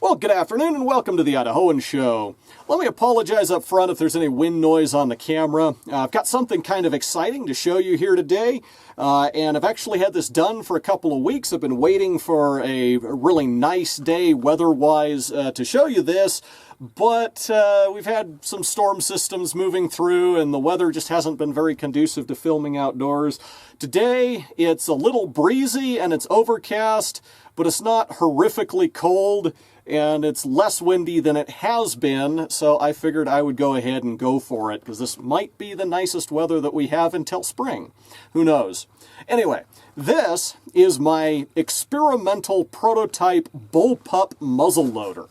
Well, good afternoon and welcome to the Idahoan Show. Let me apologize up front if there's any wind noise on the camera. I've got something kind of exciting to show you here today, and I've actually had this done for a couple of weeks. I've been waiting for a really nice day weather-wise to show you this, but we've had some storm systems moving through and the weather just hasn't been very conducive to filming outdoors. Today, it's a little breezy and it's overcast, but it's not horrifically cold, and it's less windy than it has been, so I figured I would go ahead and go for it, because this might be the nicest weather that we have until spring. Who knows? Anyway, this is my experimental prototype Bullpup Muzzleloader.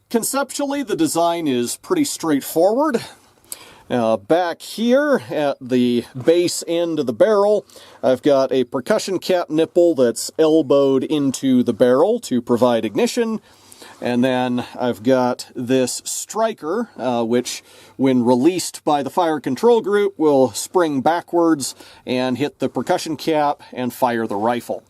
Conceptually, the design is pretty straightforward. Back here at the base end of the barrel, I've got a percussion cap nipple that's elbowed into the barrel to provide ignition. And then I've got this striker, which when released by the fire control group will spring backwards and hit the percussion cap and fire the rifle.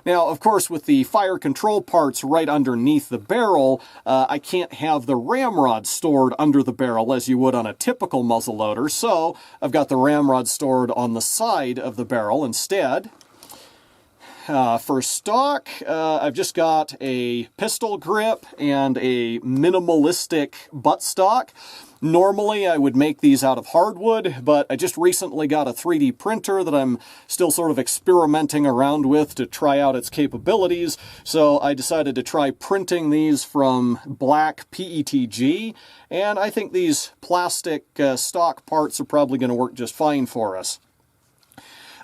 Now, of course, with the fire control parts right underneath the barrel, I can't have the ramrod stored under the barrel as you would on a typical muzzleloader, so I've got the ramrod stored on the side of the barrel instead. For stock, I've just got a pistol grip and a minimalistic buttstock. Normally, I would make these out of hardwood, but I just recently got a 3D printer that I'm still sort of experimenting around with to try out its capabilities, so I decided to try printing these from black PETG, and I think these plastic stock parts are probably going to work just fine for us.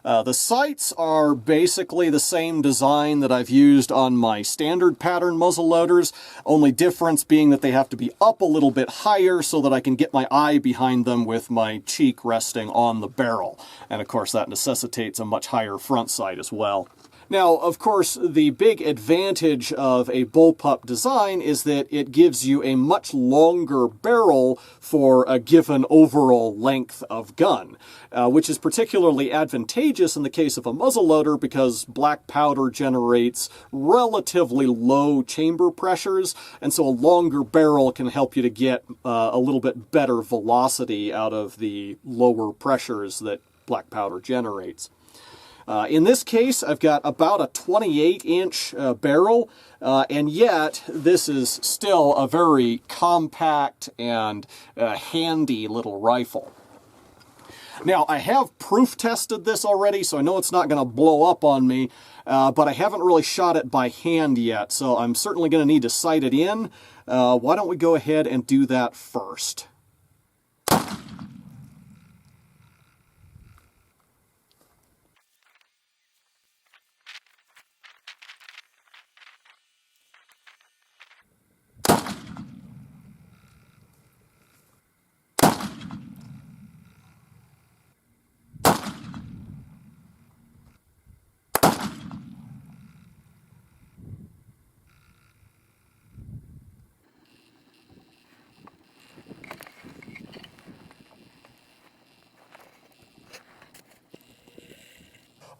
The sights are basically the same design that I've used on my standard pattern muzzleloaders, only difference being that they have to be up a little bit higher so that I can get my eye behind them with my cheek resting on the barrel. And of course that necessitates a much higher front sight as well. Now, of course, the big advantage of a bullpup design is that it gives you a much longer barrel for a given overall length of gun, which is particularly advantageous in the case of a muzzleloader because black powder generates relatively low chamber pressures, and so a longer barrel can help you to get a little bit better velocity out of the lower pressures that black powder generates. In this case, I've got about a 28-inch barrel, and yet this is still a very compact and handy little rifle. Now, I have proof tested this already, so I know it's not going to blow up on me, but I haven't really shot it by hand yet, so I'm certainly going to need to sight it in. Why don't we go ahead and do that first?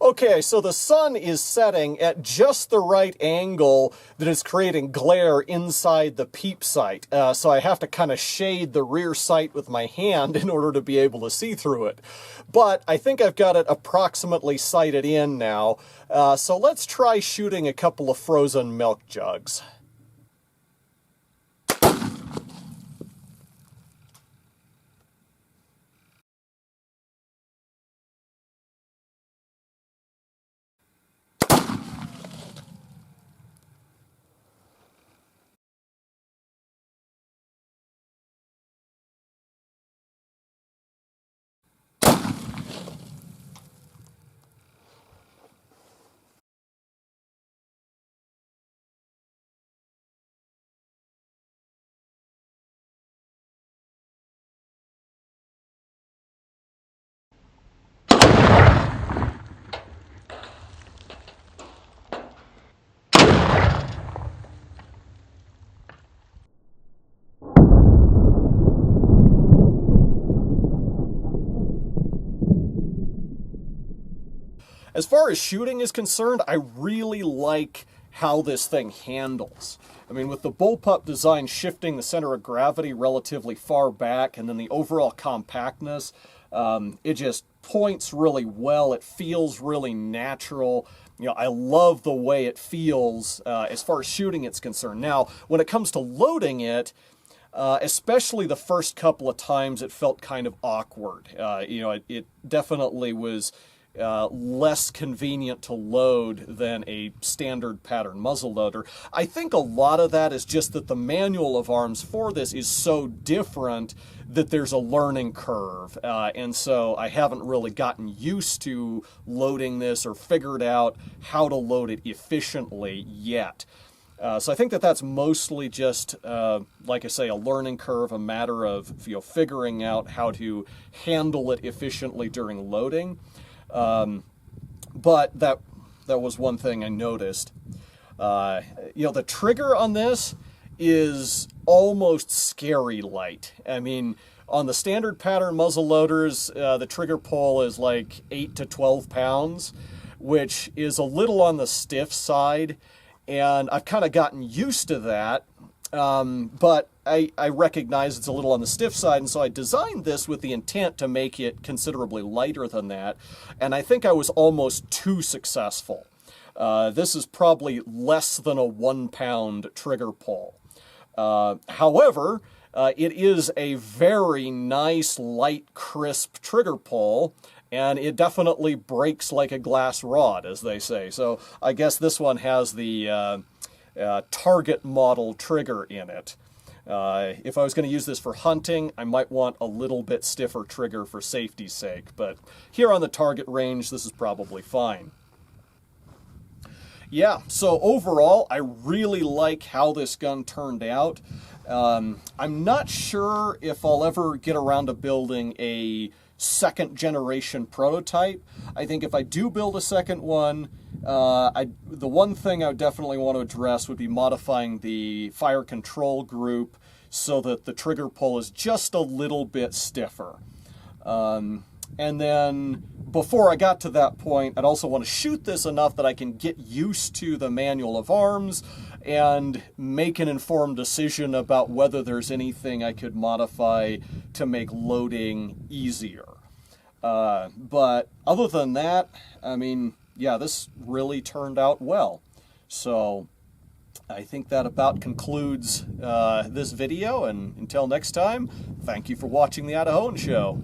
Okay, so the sun is setting at just the right angle that is creating glare inside the peep sight. So I have to kind of shade the rear sight with my hand in order to be able to see through it. But I think I've got it approximately sighted in now. So let's try shooting a couple of frozen milk jugs. As far as shooting is concerned, I really like how this thing handles. I mean, with the bullpup design shifting the center of gravity relatively far back, and then the overall compactness, it just points really well. It feels really natural. You know, I love the way it feels as far as shooting it's concerned. Now, when it comes to loading it, especially the first couple of times, it felt kind of awkward. You know, it definitely was less convenient to load than a standard pattern muzzleloader. I think a lot of that is just that the manual of arms for this is so different that there's a learning curve, and so I haven't really gotten used to loading this or figured out how to load it efficiently yet. So I think that that's mostly just, like I say, a learning curve, a matter of figuring out how to handle it efficiently during loading. But that was one thing I noticed. The trigger on this is almost scary light. I mean, on the standard pattern muzzleloaders, the trigger pull is like 8 to 12 pounds, which is a little on the stiff side, and I've kind of gotten used to that. But I recognize it's a little on the stiff side, and so I designed this with the intent to make it considerably lighter than that, and I think I was almost too successful. This is probably less than a 1 pound trigger pull. However, it is a very nice, light, crisp trigger pull, and it definitely breaks like a glass rod, as they say. So I guess this one has the target model trigger in it. If I was going to use this for hunting, I might want a little bit stiffer trigger for safety's sake, but here on the target range, this is probably fine. Yeah, so overall, I really like how this gun turned out. I'm not sure if I'll ever get around to building a second generation prototype. I think if I do build a second one, the one thing I would definitely want to address would be modifying the fire control group so that the trigger pull is just a little bit stiffer. And then before I got to that point, I'd also want to shoot this enough that I can get used to the manual of arms and make an informed decision about whether there's anything I could modify to make loading easier. But other than that, I mean, yeah, this really turned out well. So I think that about concludes this video, and until next time, thank you for watching the Idahoan Show.